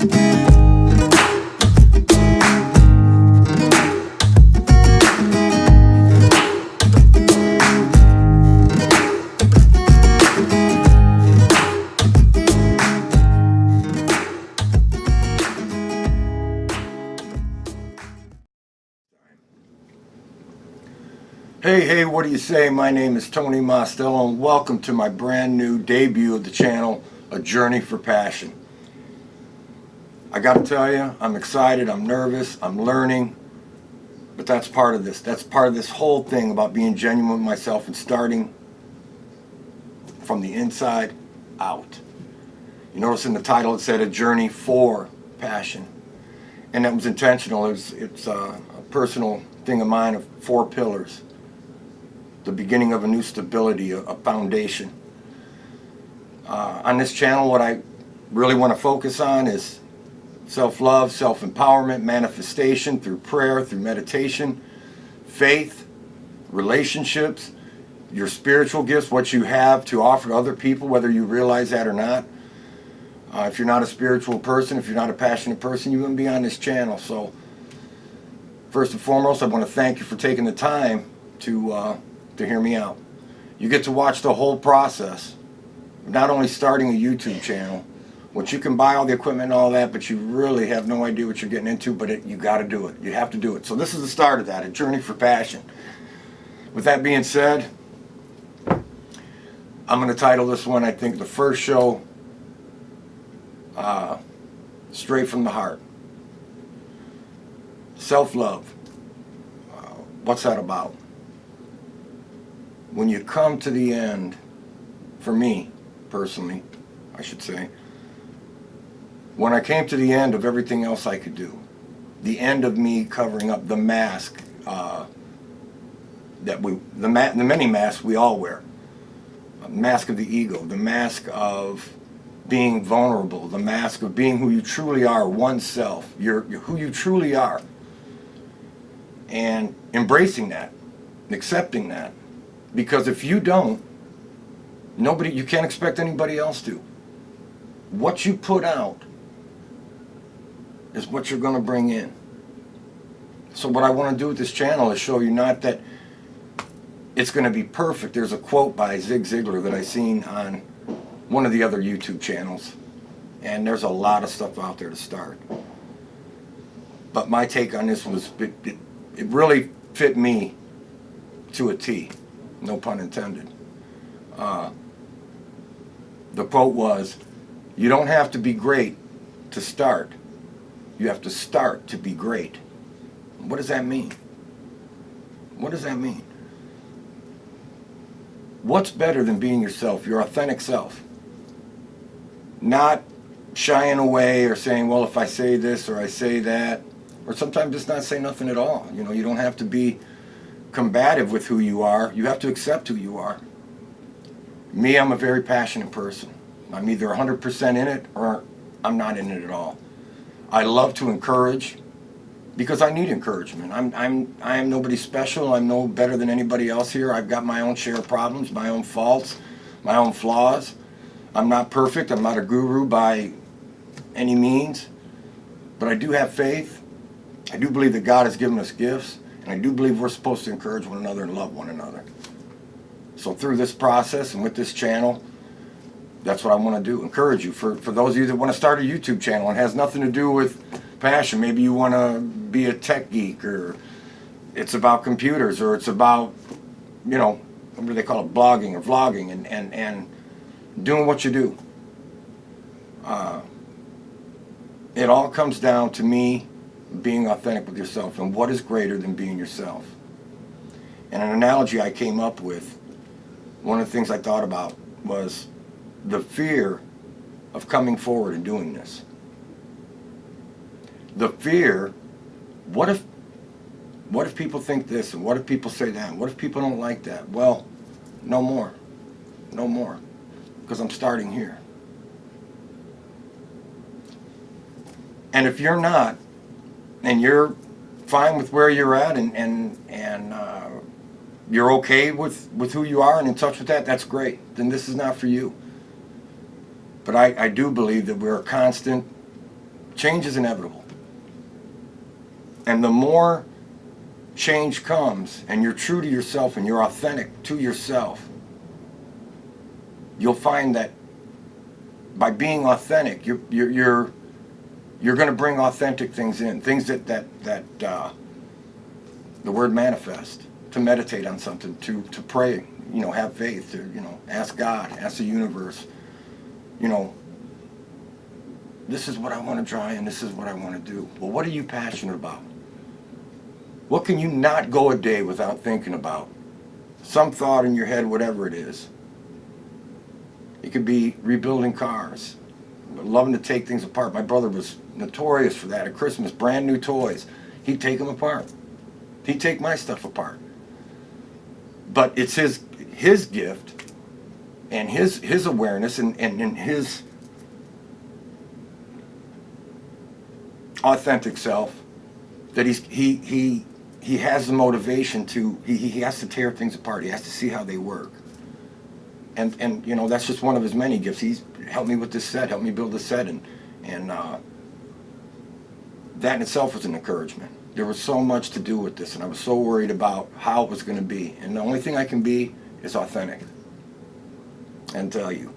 Hey, what do you say? My name is Tony Mostello, and welcome to my brand new debut of the channel, A Journey for Passion. I gotta tell you, I'm excited, I'm nervous, I'm learning, but that's part of this. That's part of this whole thing about being genuine with myself and starting from the inside out. You notice in the title it said A Journey for Passion, and that was intentional. It's a personal thing of mine of 4 pillars. The beginning of a new stability, a foundation. On this channel, what I really want to focus on is self-love, self-empowerment, manifestation through prayer, through meditation, faith, relationships, your spiritual gifts, what you have to offer to other people, whether you realize that or not. If you're not a spiritual person, if you're not a passionate person, you wouldn't be on this channel. So, first and foremost, I want to thank you for taking the time to hear me out. You get to watch the whole process of not only starting a YouTube channel, which you can buy all the equipment and all that, but you really have no idea what you're getting into, but you got to do it. You have to do it. So this is the start of that, A Journey for Passion. With that being said, I'm going to title this one, I think, the first show, Straight from the Heart. Self-love. What's that about? When you come to the end, for me, personally, I should say, when I came to the end of everything else I could do, the end of me covering up the mask, the many masks we all wear, the mask of the ego, the mask of being vulnerable, the mask of being who you truly are, oneself, you're who you truly are, and embracing that, accepting that. Because if you don't, you can't expect anybody else to. What you put out is what you're going to bring in. So what I want to do with this channel is show you not that it's going to be perfect. There's a quote by Zig Ziglar that I seen on one of the other YouTube channels, and there's a lot of stuff out there to start. But my take on this was, it really fit me to a T. No pun intended. The quote was, you don't have to be great to start. You have to start to be great. What does that mean? What does that mean? What's better than being yourself, your authentic self? Not shying away or saying, well, if I say this or I say that, or sometimes just not say nothing at all. You know, you don't have to be combative with who you are. You have to accept who you are. Me, I'm a very passionate person. I'm either 100% in it or I'm not in it at all. I love to encourage because I need encouragement. I'm nobody special. I'm no better than anybody else here. I've got my own share of problems, my own faults, my own flaws. I'm not perfect. I'm not a guru by any means, but I do have faith. I do believe that God has given us gifts. And I do believe we're supposed to encourage one another and love one another. So through this process and with this channel, that's what I want to do, encourage you. For those of you that want to start a YouTube channel, it has nothing to do with passion. Maybe you want to be a tech geek, or it's about computers, or it's about, you know, what do they call it, blogging or vlogging, and doing what you do. It all comes down to me being authentic with yourself, and what is greater than being yourself? And an analogy I came up with, one of the things I thought about was the fear of coming forward and doing this. The fear, what if people think this, and what if people say that, and what if people don't like that? Well, no more, because I'm starting here. And if you're not, and you're fine with where you're at, and you're okay with who you are and in touch with that, that's great. Then this is not for you. But I do believe that we're a constant Change is inevitable. And the more change comes and you're true to yourself and you're authentic to yourself, you'll find that by being authentic, you're going to bring authentic things in, things that the word manifest, to meditate on something, to pray, have faith, to, ask God, ask the universe, this is what I want to try and this is what I want to do. Well, what are you passionate about? What can you not go a day without thinking about? Some thought in your head, whatever it is. It could be rebuilding cars, loving to take things apart. My brother was notorious for that at Christmas, brand new toys. He'd take them apart. He'd take my stuff apart. But it's his gift and his awareness and his authentic self that he has the motivation to, he has to tear things apart. He has to see how they work. And that's just one of his many gifts. He's helped me with this set, helped me build this set, and that in itself was an encouragement. There was so much to do with this, and I was so worried about how it was going to be. And the only thing I can be is authentic and tell you.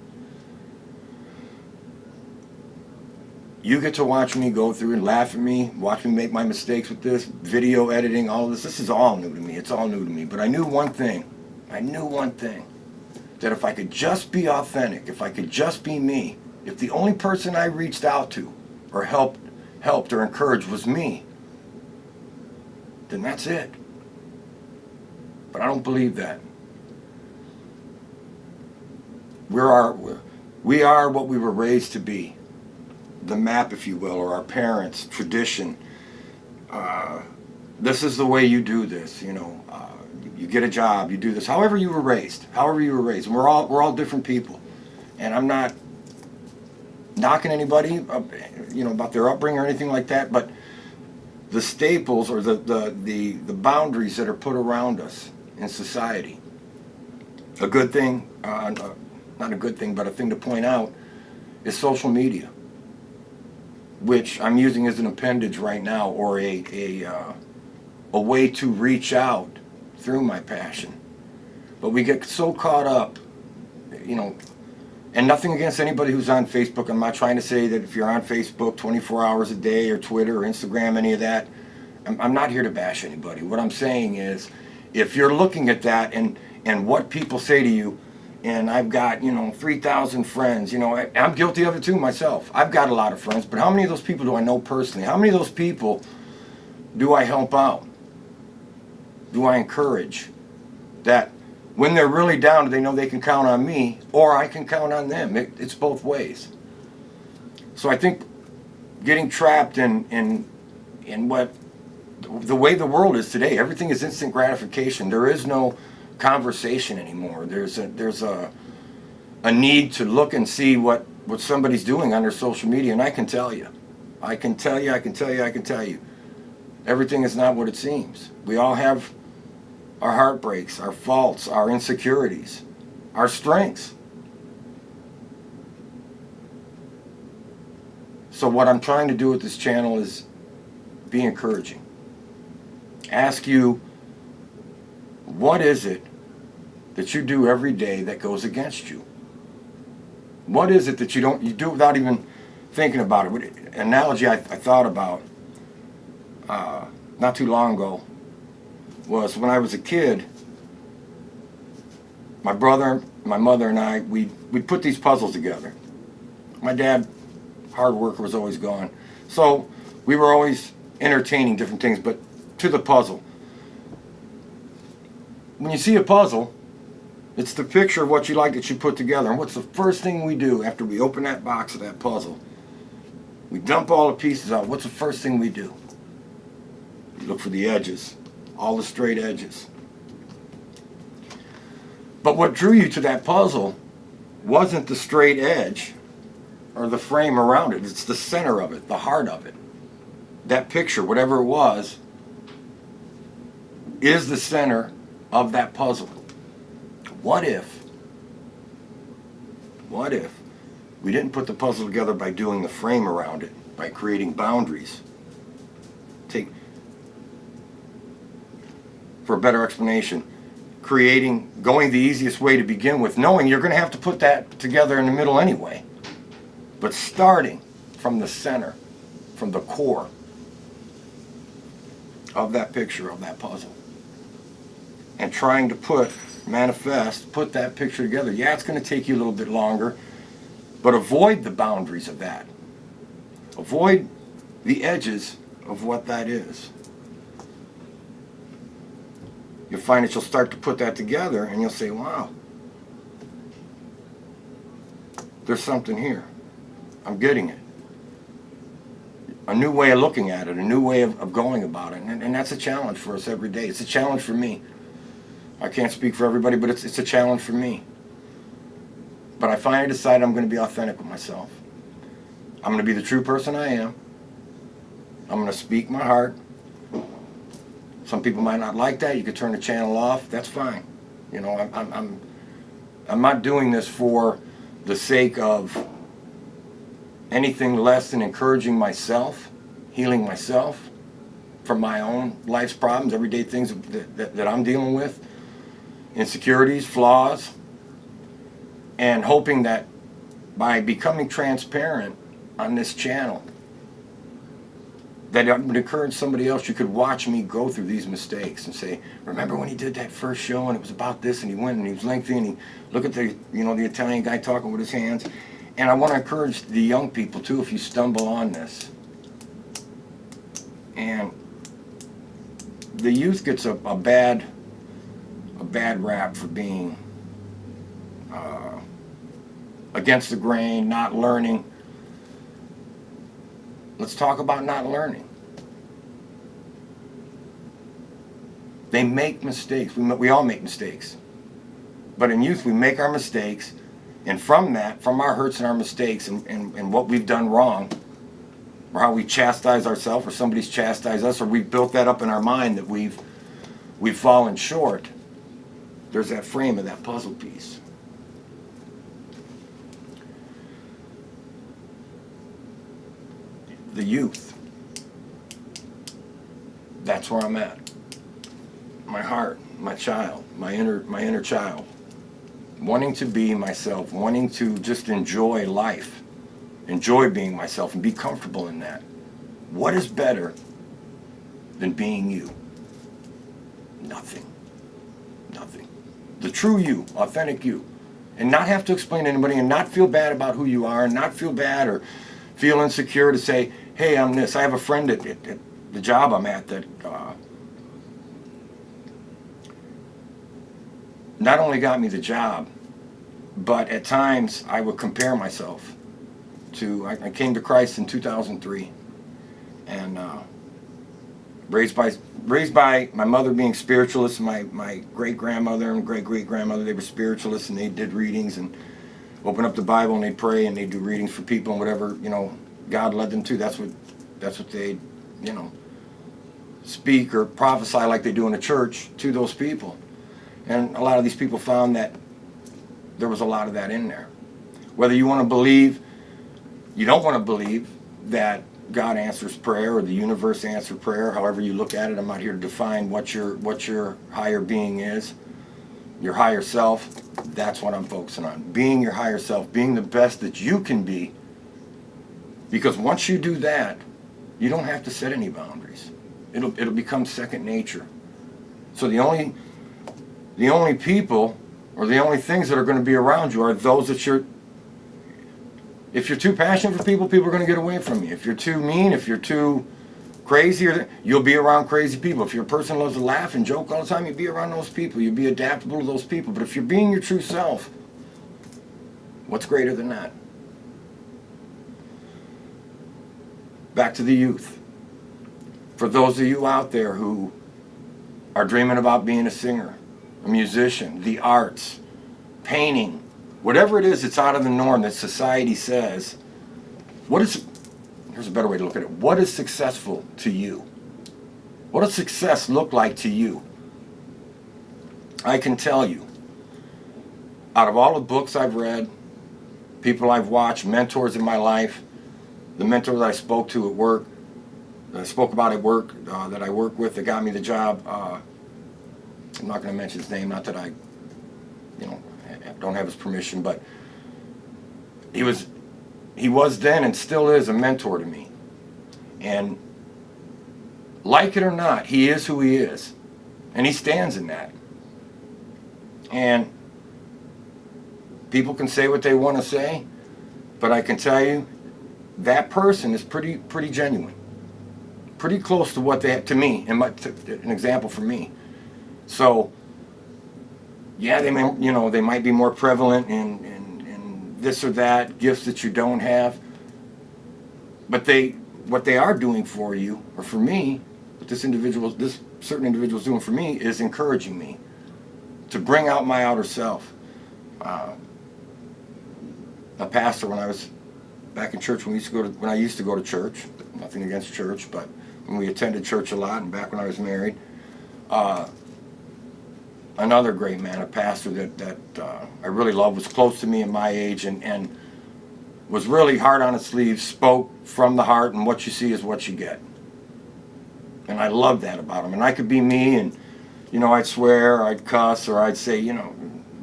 You get to watch me go through and laugh at me, watch me make my mistakes with this, video editing, all of this. This is all new to me. It's all new to me. But I knew one thing. That if I could just be authentic, if I could just be me, if the only person I reached out to or helped or encouraged was me, then that's it. But I don't believe that. We are what we were raised to be. The map, if you will, or our parents' tradition. This is the way you do this, you get a job, you do this, however you were raised, and we're all different people, and I'm not knocking anybody, about their upbringing or anything like that, but the staples or the boundaries that are put around us in society. A good thing, not a good thing, but a thing to point out is social media, which I'm using as an appendage right now, or a way to reach out through my passion. But we get so caught up, and nothing against anybody who's on Facebook. I'm not trying to say that if you're on Facebook 24 hours a day, or Twitter or Instagram, any of that, I'm not here to bash anybody. What I'm saying is, if you're looking at that and what people say to you, and I've got 3,000 friends, I'm guilty of it too myself. I've got a lot of friends, but how many of those people do I know personally? How many of those people do I help out? Do I encourage? That when they're really down, they know they can count on me, or I can count on them. It's both ways. So I think getting trapped in what the way the world is today, everything is instant gratification. There is no conversation anymore. There's a need to look and see what somebody's doing on their social media, and I can tell you, everything is not what it seems. We all have our heartbreaks, our faults, our insecurities, our strengths. So what I'm trying to do with this channel is be encouraging. Ask you, what is it that you do every day that goes against you? What is it that you do without even thinking about it? An analogy I thought about not too long ago was when I was a kid. My brother, my mother, and I, we'd put these puzzles together. My dad, hard worker, was always gone, so we were always entertaining different things. But to the puzzle, when you see a puzzle, it's the picture of what you like that you put together. And what's the first thing we do after we open that box of that puzzle? We dump all the pieces out. What's the first thing we do? You look for the edges, all the straight edges. But what drew you to that puzzle wasn't the straight edge or the frame around it. It's the center of it, the heart of it. That picture, whatever it was, is the center of that puzzle. What if we didn't put the puzzle together by doing the frame around it, by creating boundaries. For a better explanation, going the easiest way to begin with, knowing you're going to have to put that together in the middle anyway, but starting from the center, from the core of that picture, of that puzzle, and trying to put that picture together. Yeah, it's going to take you a little bit longer, but avoid the boundaries of that. Avoid the edges of what that is. You'll find that you'll start to put that together and you'll say, wow, there's something here. I'm getting it. A new way of looking at it, a new way of going about it. And that's a challenge for us every day. It's a challenge for me. I can't speak for everybody, but it's a challenge for me. But I finally decided I'm going to be authentic with myself. I'm going to be the true person I am. I'm going to speak my heart. Some people might not like that. You could turn the channel off. That's fine. You know, I'm not doing this for the sake of anything less than encouraging myself, healing myself from my own life's problems, everyday things that I'm dealing with, insecurities, flaws, and hoping that by becoming transparent on this channel, that I would encourage somebody else. You could watch me go through these mistakes and say, remember when he did that first show and it was about this and he went and he was lengthy and he look at the Italian guy talking with his hands. And I want to encourage the young people too, if you stumble on this. And the youth gets a bad rap for being against the grain, not learning. Let's talk about not learning. They make mistakes. We all make mistakes. But in youth, we make our mistakes, and from that, from our hurts and our mistakes and what we've done wrong, or how we chastise ourselves, or somebody's chastised us, or we've built that up in our mind that we've fallen short, there's that frame of that puzzle piece. The youth. That's where I'm at. My heart, my child, my inner child. Wanting to be myself, wanting to just enjoy life, enjoy being myself and be comfortable in that. What is better than being you? Nothing. Nothing. The true you, authentic you. And not have to explain to anybody and not feel bad about who you are and not feel bad or feel insecure to say, hey, I'm this. I have a friend at the job I'm at that not only got me the job, but at times I would compare myself to, I came to Christ in 2003, and raised by my mother being spiritualist, my great-grandmother and great-great-grandmother, they were spiritualists, and they did readings and open up the Bible and they'd pray and they'd do readings for people and whatever, God led them to. That's what they, speak or prophesy like they do in a church to those people. And a lot of these people found that there was a lot of that in there. Whether you want to believe, you don't want to believe that God answers prayer or the universe answers prayer, however you look at it. I'm not here to define what your higher being is, your higher self. That's what I'm focusing on. Being your higher self, being the best that you can be. Because once you do that, you don't have to set any boundaries. It'll become second nature. So the only people or the only things that are going to be around you are those that if you're too passionate for people are going to get away from you. If you're too mean, if you're too crazy, you'll be around crazy people. If you're a person who loves to laugh and joke all the time, you'll be around those people. You'll be adaptable to those people. But if you're being your true self, what's greater than that? Back to the youth. For those of you out there who are dreaming about being a singer, a musician, the arts, painting, whatever it is that's out of the norm that society says, here's a better way to look at it. What is successful to you? What does success look like to you? I can tell you, out of all the books I've read, people I've watched, mentors in my life, the mentor that I spoke to at work, that I spoke about at work, that I work with, that got me the job. I'm not going to mention his name, not that I, don't have his permission, but he was then and still is a mentor to me. And like it or not, he is who he is. And he stands in that. And people can say what they want to say, but I can tell you, that person is pretty genuine. Pretty close to what they have, to me, and an example for me. So, yeah, they might be more prevalent in this or that, gifts that you don't have. But what they are doing for you, or for me, what this certain individual is doing for me, is encouraging me to bring out my outer self. A pastor, when I was back in church, when I used to go to church, nothing against church, but when we attended church a lot, and back when I was married, another great man, a pastor that I really loved, was close to me at my age, and was really hard on his sleeve, spoke from the heart, and what you see is what you get. And I loved that about him. And I could be me, and I'd swear, I'd cuss, or I'd say,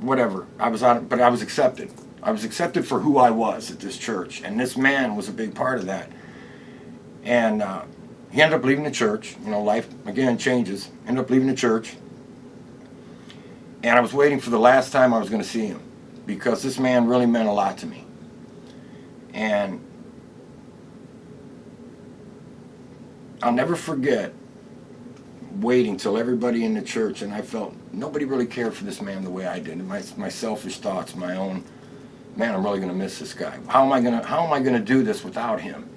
whatever. But I was accepted. I was accepted for who I was at this church, and this man was a big part of that. And he ended up leaving the church. Life again changes. Ended up leaving the church. And I was waiting for the last time I was going to see him, because this man really meant a lot to me. And I'll never forget waiting till everybody in the church, and I felt nobody really cared for this man the way I did. My selfish thoughts, my own, man, I'm really going to miss this guy. How am I going to do this without him?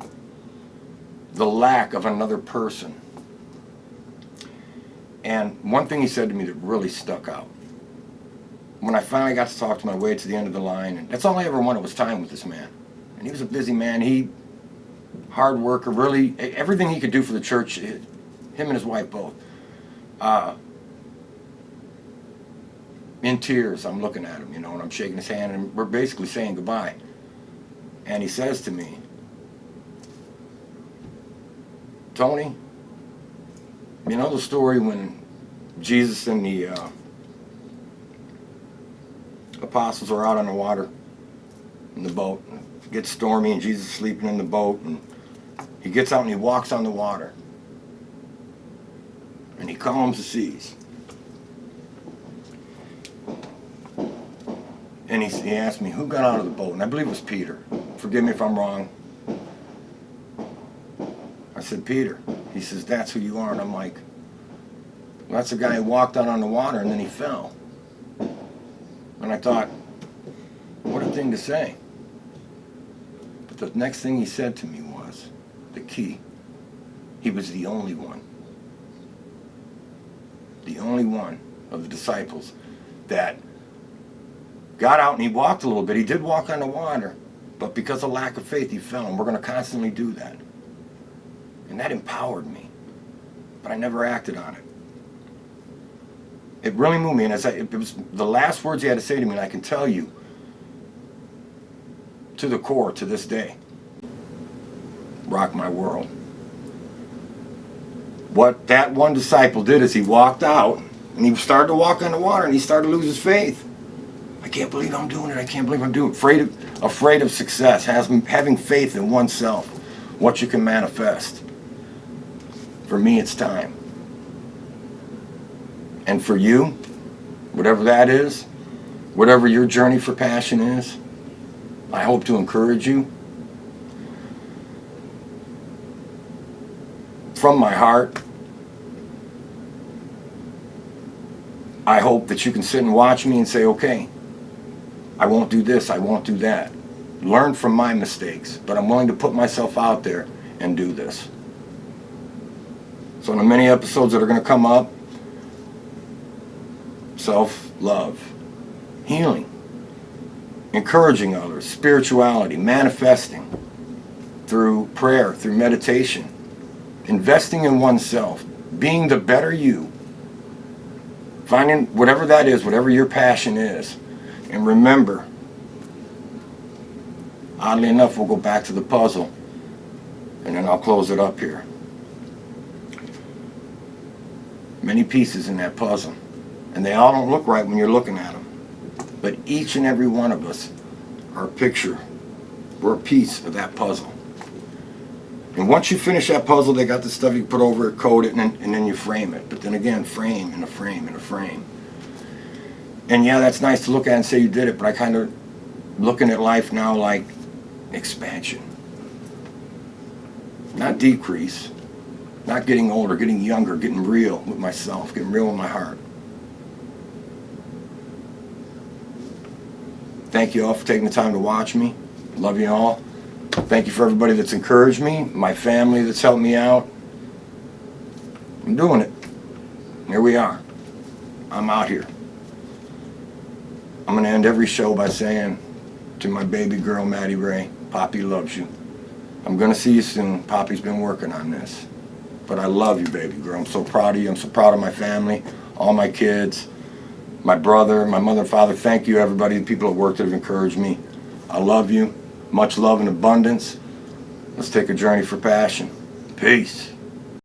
The lack of another person. And one thing he said to me that really stuck out, when I finally got to talk to my way to the end of the line, and that's all I ever wanted was time with this man. And he was a busy man. Hard worker, really, everything he could do for the church, him and his wife both. In tears, I'm looking at him, and I'm shaking his hand, and we're basically saying goodbye. And he says to me, Tony, you know the story when Jesus and the apostles are out on the water in the boat? It gets stormy, and Jesus is sleeping in the boat, and he gets out and he walks on the water, and he calms the seas. And he asked me, who got out of the boat? And I believe it was Peter. Forgive me if I'm wrong. I said, Peter. He says, that's who you are. And I'm like, well, that's the guy who walked out on the water and then he fell. And I thought, what a thing to say. But the next thing he said to me was the key. He was the only one. The only one of the disciples that got out and he walked a little bit. He did walk on the water, but because of lack of faith, he fell. And we're going to constantly do that. And that empowered me. But I never acted on it. It really moved me. And it was the last words he had to say to me, and I can tell you, to the core, to this day, rocked my world. What that one disciple did is he walked out, and he started to walk on the water, and he started to lose his faith. I can't believe I'm doing it. I can't believe I'm doing it. Afraid of success, having faith in oneself, what you can manifest. For me, it's time. And for you, whatever that is, whatever your journey for passion is, I hope to encourage you. From my heart, I hope that you can sit and watch me and say, okay, I won't do this, I won't do that. Learn from my mistakes, but I'm willing to put myself out there and do this. So in the many episodes that are going to come up, self-love, healing, encouraging others, spirituality, manifesting through prayer, through meditation, investing in oneself, being the better you, finding whatever that is, whatever your passion is. And remember, oddly enough, we'll go back to the puzzle. and then I'll close it up here. Many pieces in that puzzle, and they all don't look right when you're looking at them, but each and every one of us are a picture, we're a piece of that puzzle. And once you finish that puzzle, they got the stuff you put over it, code it, and then you frame it. But then again, frame and a frame and a frame. And yeah, that's nice to look at and say you did it, but I kind of looking at life now like expansion. Not decrease. Not getting older, getting younger, getting real with myself, getting real with my heart. Thank you all for taking the time to watch me. Love you all. Thank you for everybody that's encouraged me, my family that's helped me out. I'm doing it. Here we are. I'm out here. I'm going to end every show by saying to my baby girl, Maddie Ray, Poppy loves you. I'm going to see you soon. Poppy's been working on this. But I love you, baby girl. I'm so proud of you. I'm so proud of my family, all my kids, my brother, my mother and father. Thank you, everybody, the people at work that have encouraged me. I love you. Much love and abundance. Let's take a journey for passion. Peace.